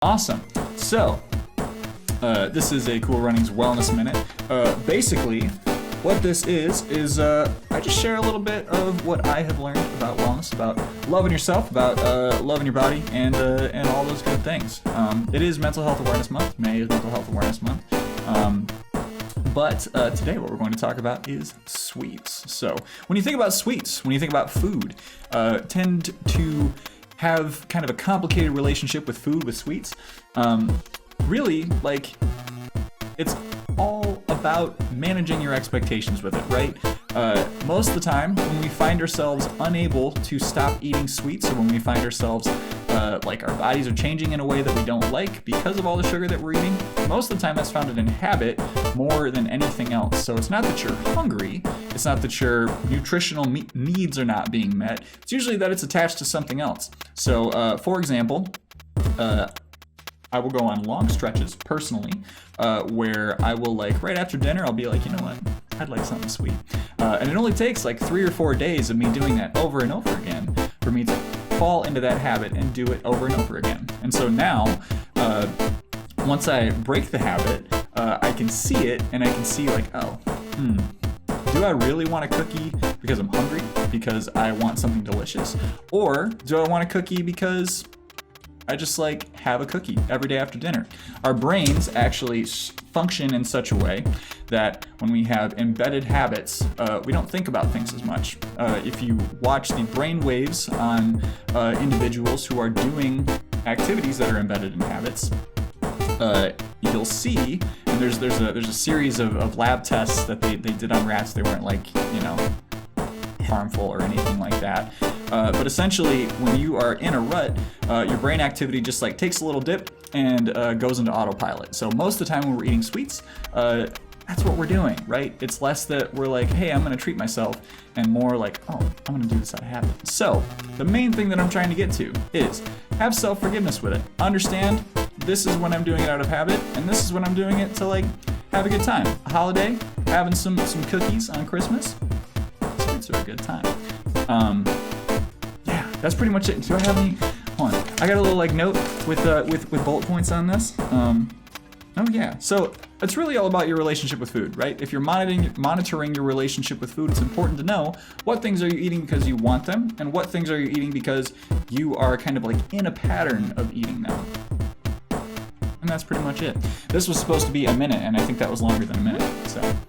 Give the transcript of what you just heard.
Awesome. So, this is a Cool Runnings Wellness Minute. Basically, what this is I just share a little bit of what I have learned about wellness, about loving yourself, about loving your body, and all those good things. It is Mental Health Awareness Month. May is Mental Health Awareness Month. But today what we're going to talk about is sweets. So when you think about sweets, when you think about food, tend to have kind of a complicated relationship with food, with sweets. Really, like, it's all about managing your expectations with it, right? Most of the time, when we find ourselves unable to stop eating sweets, or when we find ourselves like our bodies are changing in a way that we don't like because of all the sugar that we're eating, most of the time that's founded in habit more than anything else. So it's not that you're hungry, it's not that your nutritional needs are not being met, it's usually that it's attached to something else. So for example, I will go on long stretches personally where I will, like, right after dinner, I'll be like, you know what, I'd like something sweet. And it only takes like 3 or 4 days of me doing that over and over again for me to fall into that habit and do it over and over again. And so now, once I break the habit, I can see it and I can see, like, oh, do I really want a cookie because I'm hungry, because I want something delicious? Or do I want a cookie because I just, like, have a cookie every day after dinner? Our brains actually function in such a way that when we have embedded habits, we don't think about things as much. If you watch the brain waves on individuals who are doing activities that are embedded in habits, you'll see, and there's a series of lab tests that they did on rats. They weren't, like, you know, harmful or anything like that. But essentially, when you are in a rut, your brain activity just, like, takes a little dip and goes into autopilot. So most of the time when we're eating sweets, that's what we're doing, right? It's less that we're like, hey, I'm gonna treat myself, and more like, oh, I'm gonna do this out of habit. So the main thing that I'm trying to get to is have self-forgiveness with it. Understand this is when I'm doing it out of habit, and this is when I'm doing it to, like, have a good time. A holiday, having some cookies on Christmas, sweets are a good time. Yeah, that's pretty much it. Do I have any? Hold on. I got a little, like, note with bullet points on this. Oh yeah. So it's really all about your relationship with food, right? If you're monitoring your relationship with food, it's important to know what things are you eating because you want them, and what things are you eating because you are kind of, like, in a pattern of eating them. And that's pretty much it. This was supposed to be a minute, and I think that was longer than a minute. So